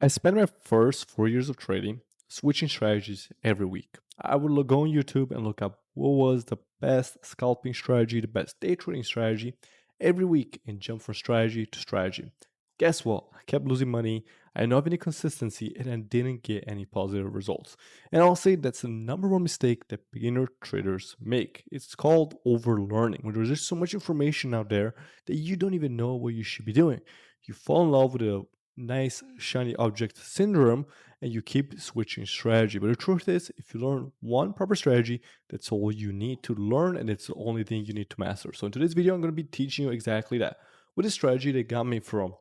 I spent my first 4 years of trading switching strategies every week. I would go on YouTube and look up what was the best scalping strategy, the best day trading strategy every week and jump from strategy to strategy. Guess what? I kept losing money. I didn't have any consistency and I didn't get any positive results. And I'll say that's the number one mistake that beginner traders make. It's called overlearning, where there's just so much information out there that you don't even know what you should be doing. You fall in love with a nice shiny object syndrome and you keep switching strategy. But the truth is, if you learn one proper strategy, that's all you need to learn and it's the only thing you need to master. So in today's video, I'm going to be teaching you exactly that with a strategy that got me from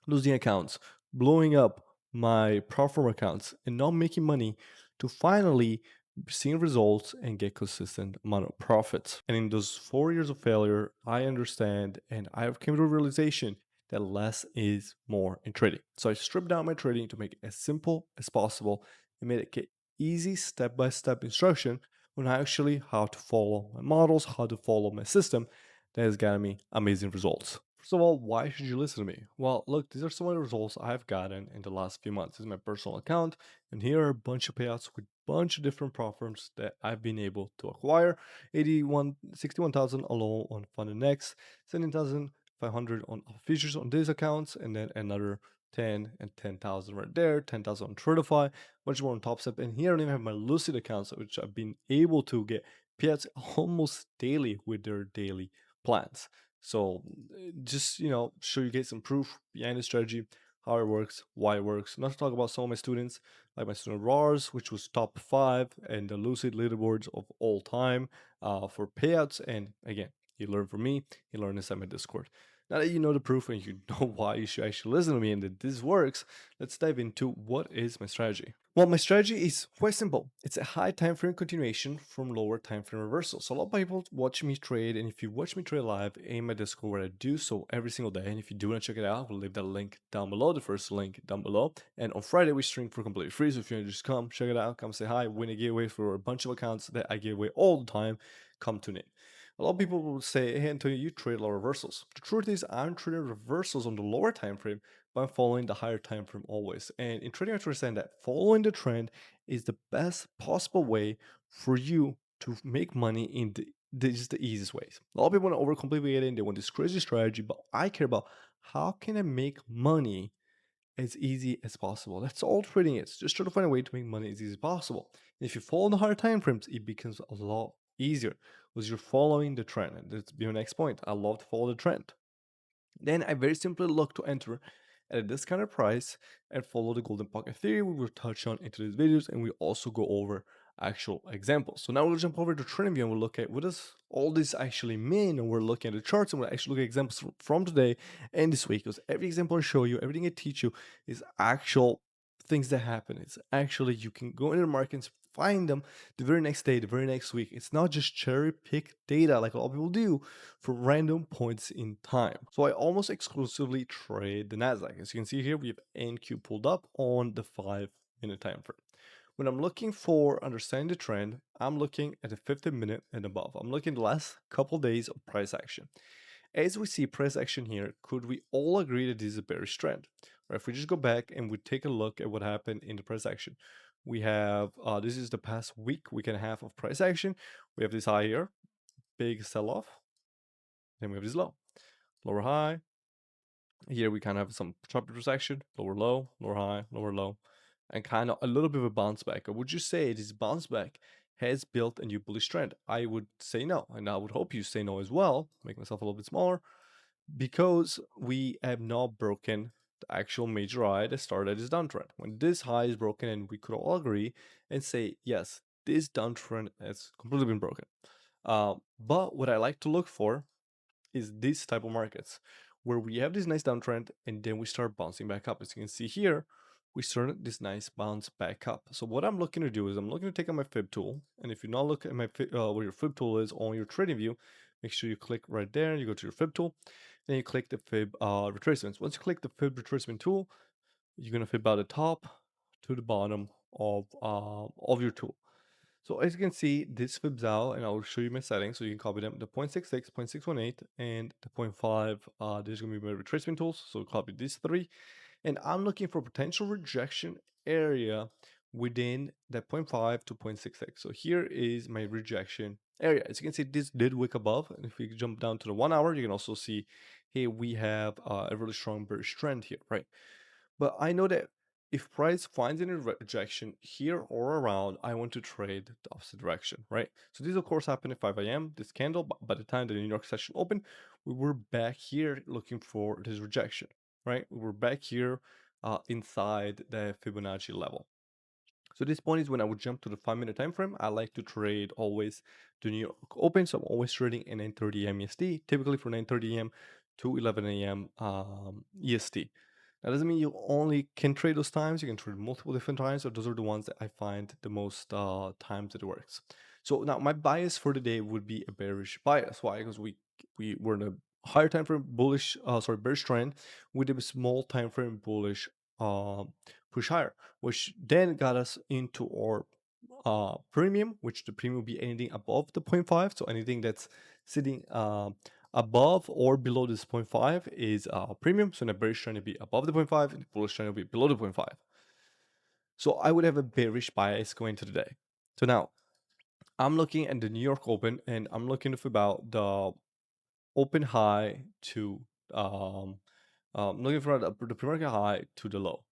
losing accounts, blowing up my platform accounts, and not making money to finally seeing results and get consistent amount of profits. And in those 4 years of failure, I understand and I came to a realization that less is more in trading. So I stripped down my trading to make it as simple as possible and made it get easy step-by-step instruction on actually how to follow my models, how to follow my system that has gotten me amazing results. First of all, why should you listen to me? Well, look, these are some of the results I've gotten in the last few months. This is my personal account, and here are a bunch of payouts with a bunch of different platforms that I've been able to acquire. 61,000 alone on FundedX, 17,500 on features on these accounts, and then another 10 and 10,000 right there, 10,000 on Tradify, much more on TopStep. And here I even have my Lucid accounts, which I've been able to get payouts almost daily with their daily plans. So just show you guys some proof behind the strategy, how it works, why it works. Not to talk about some of my students, like my student Rars, which was top 5 and the Lucid leaderboards of all time for payouts. And again, you learn from me, you learn inside my Discord. Now that you know the proof and you know why you should actually listen to me and that this works, let's dive into what is my strategy. Well, my strategy is quite simple. It's a high time frame continuation from lower time frame reversal. So a lot of people watch me trade, and if you watch me trade live in my Discord, where I do so every single day, and if you do want to check it out, we'll leave that link down below, the first link down below. And on Friday we stream for completely free. So if you want to just come check it out, come say hi, win a giveaway for a bunch of accounts that I give away all the time, come tune in. A lot of people will say, "Hey Antonio, you trade a lot of reversals." The truth is, I'm trading reversals on the lower time frame, but I'm following the higher time frame always. And in trading, I have to understand that following the trend is the best possible way for you to make money in just the easiest ways. A lot of people want to overcomplicate it and they want this crazy strategy, but I care about how can I make money as easy as possible. That's all trading is. Just try to find a way to make money as easy as possible. And if you follow the higher time frames, it becomes a lot easier because you're following the trend. And that's my next point. I love to follow the trend. Then I very simply look to enter at a discounted price and follow the golden pocket theory we will touch on in today's videos, and we also go over actual examples. So now we'll jump over to TradingView and we'll look at what does all this actually mean, and we're looking at the charts and we'll actually look at examples from today and this week, because every example I show you, everything I teach you is actual things that happen. It's actually you can go into the markets, find them the very next day, the very next week. It's not just cherry pick data like a lot of people do from random points in time. So I almost exclusively trade the Nasdaq. As you can see here, we have NQ pulled up on the 5-minute time frame. When I'm looking for understanding the trend, I'm looking at the 50-minute and above. I'm looking at the last couple days of price action. As we see price action here, could we all agree that this is a bearish trend? Or if we just go back and we take a look at what happened in the price action, we have this is the past week and a half of price action. We have this high here, big sell-off. Then we have this low, lower high. Here we kind of have some choppy price action, lower low, lower high, lower low, and kind of a little bit of a bounce back. Or would you say this bounce back has built a new bullish trend? I would say no, and I would hope you say no as well. Make myself a little bit smaller, because we have not broken the actual major high that started this downtrend. When this high is broken, and we could all agree and say, yes, this downtrend has completely been broken. But what I like to look for is this type of markets where we have this nice downtrend and then we start bouncing back up. As you can see here, we started this nice bounce back up. So what I'm looking to do is I'm looking to take out my fib tool. And if you're not looking at my where your fib tool is on your trading view, make sure you click right there. You go to your fib tool, then you click the fib retracements. Once you click the fib retracement tool, you're gonna fib out the top to the bottom of your tool. So as you can see, this fibs out, and I'll show you my settings so you can copy them. The 0.66, 0.618, and the 0.5, there's going to be my retracement tools. So copy these three. and I'm looking for potential rejection area within that zero point 0.5 to 0.66. So here is my rejection area. As you can see, this did wick above, and if we jump down to the 1 hour, you can also see here we have a really strong bearish trend here, right? But I know that if price finds any rejection here or around, I want to trade the opposite direction, right? So this of course happened at 5 a.m. This candle, but by the time the New York session opened, we were back here looking for this rejection, right? We were back here inside the Fibonacci level. So this point is when I would jump to the 5 minute time frame. I like to trade always the New York Open, so I'm always trading at 9:30 a.m. EST, typically from 9:30 a.m. to 11 a.m. EST. That doesn't mean you only can trade those times. You can trade multiple different times, so those are the ones that I find the most times that it works. So now my bias for the day would be a bearish bias. Why? Because we were in a higher time frame bullish, bearish trend with a small time frame bullish push higher, which then got us into our premium, which the premium will be anything above the zero point 0.5. So anything that's sitting above or below this 0.5 is premium. So in a bearish trend, it'll be above the 0.5, and the bullish trend will be below the 0.5. So I would have a bearish bias going to the day. So now I'm looking at the New York Open, and I'm looking for about the open high to looking for the pre-market high to the low,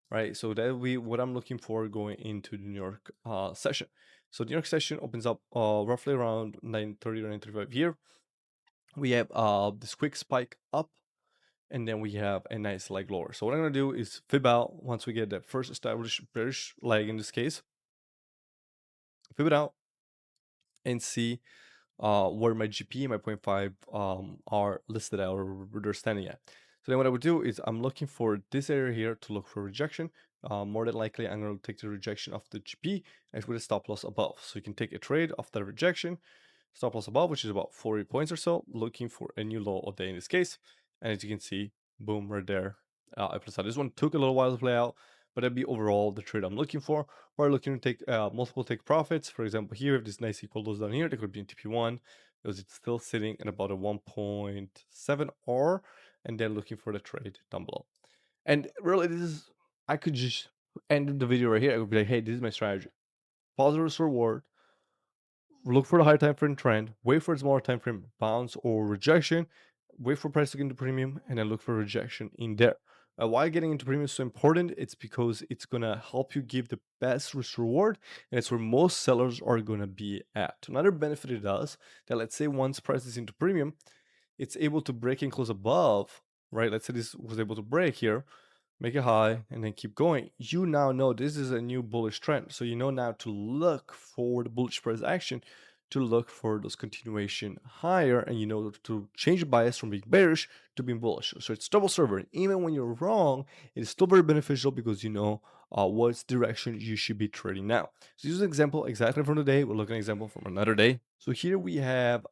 right? So that we what I'm looking for going into the New York session. So the New York session opens up roughly around 9:30 or 9:35 here. We have this quick spike up, and then we have a nice leg lower. So what I'm gonna do is fib out once we get that first established bearish leg in this case, fib it out and see where my GP and my zero point 0.5 are listed at, or where they're standing at. So then what I would do is I'm looking for this area here to look for rejection. More than likely, I'm going to take the rejection of the GP and with a stop loss above. So you can take a trade off that rejection, stop loss above, which is about 40 points or so, looking for a new low of the day in this case. And as you can see, boom, right there. I pressed out. This one took a little while to play out, but that'd be overall the trade I'm looking for. Or looking to take multiple take profits. For example, here, if this nice equal goes down here, there could be in TP1 because it's still sitting at about a 1.7 R, and then looking for the trade down below. And really, this is, I could just end the video right here. I would be like, hey, this is my strategy. Positive risk reward, look for the higher time frame trend, wait for a smaller time frame bounce or rejection, wait for price to get into premium, and then look for rejection in there. Why getting into premium is so important? It's because it's gonna help you give the best risk reward, and it's where most sellers are gonna be at. Another benefit it does that, let's say once price is into premium, it's able to break and close above, right? Let's say this was able to break here, make it high, and then keep going. You now know this is a new bullish trend. So you know now to look for the bullish price action, to look for those continuation higher, and you know to change the bias from being bearish to being bullish. So it's double server. Even when you're wrong, it is still very beneficial because you know what direction you should be trading now. So this is an example exactly from today. We'll look at an example from another day. So here we have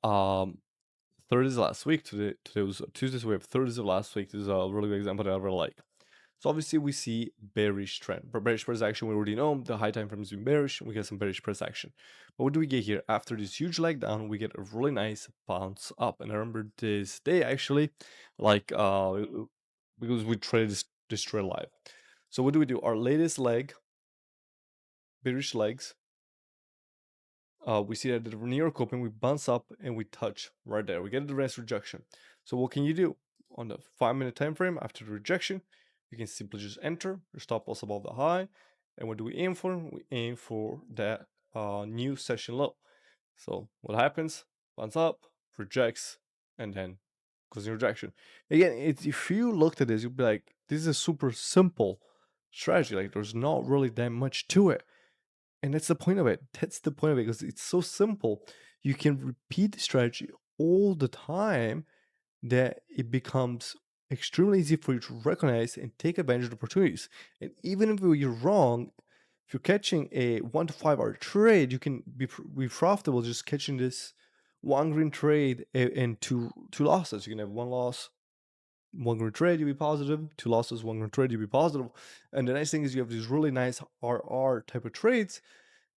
Thursdays last week. Today was Tuesday, so we have Thursdays of last week. This is a really good example that I really like. So obviously we see bearish trend. But bearish price action, we already know the high time frame has been bearish. We get some bearish price action. But what do we get here? After this huge leg down, we get a really nice bounce up. And I remember this day actually, like because we traded this trade live. So what do? Our latest leg, bearish legs, we see that the New York Open, we bounce up and we touch right there. We get the rest rejection. So what can you do? On the 5 minute time frame after the rejection, you can simply just enter your stop loss above the high. And what do we aim for? We aim for that new session low. So what happens? Bounce up, rejects, and then closing rejection. Again, if you looked at this, you'd be like, this is a super simple strategy. Like there's not really that much to it. And that's the point of it. That's the point of it because it's so simple. You can repeat the strategy all the time that it becomes extremely easy for you to recognize and take advantage of opportunities. And even if you're wrong, if you're catching a 1 to 5 hour trade, you can be profitable just catching this one green trade and two losses. You can have one loss, one green trade, you'll be positive, two losses, one green trade, you'll be positive. And the nice thing is you have these really nice RR type of trades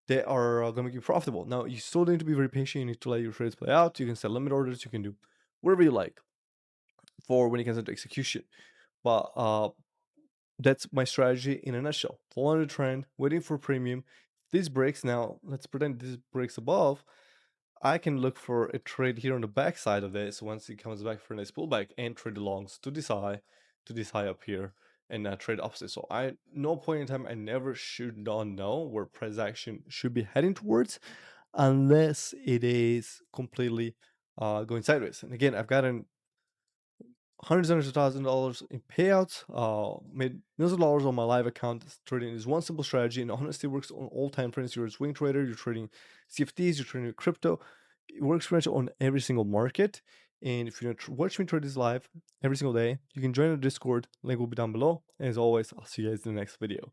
that are going to make you profitable. Now, you still need to be very patient. You need to let your trades play out. You can set limit orders. You can do whatever you like for when it comes to execution. But That's my strategy in a nutshell. Following the trend, waiting for premium. If this breaks now, let's pretend this breaks above. I can look for a trade here on the backside of this once it comes back for a nice pullback and trade the longs to this high up here and trade opposite. So I no point in time I never should not know where price action should be heading towards unless it is completely going sideways. And again, I've gotten hundreds of thousands of dollars in payouts, made millions of dollars on my live account trading is one simple strategy and honestly works on all time frames. You're a swing trader, you're trading CFDs, you're trading crypto. It works pretty much on every single market. And if you want to watch me trade this live every single day, you can join the Discord. Link will be down below. And as always, I'll see you guys in the next video.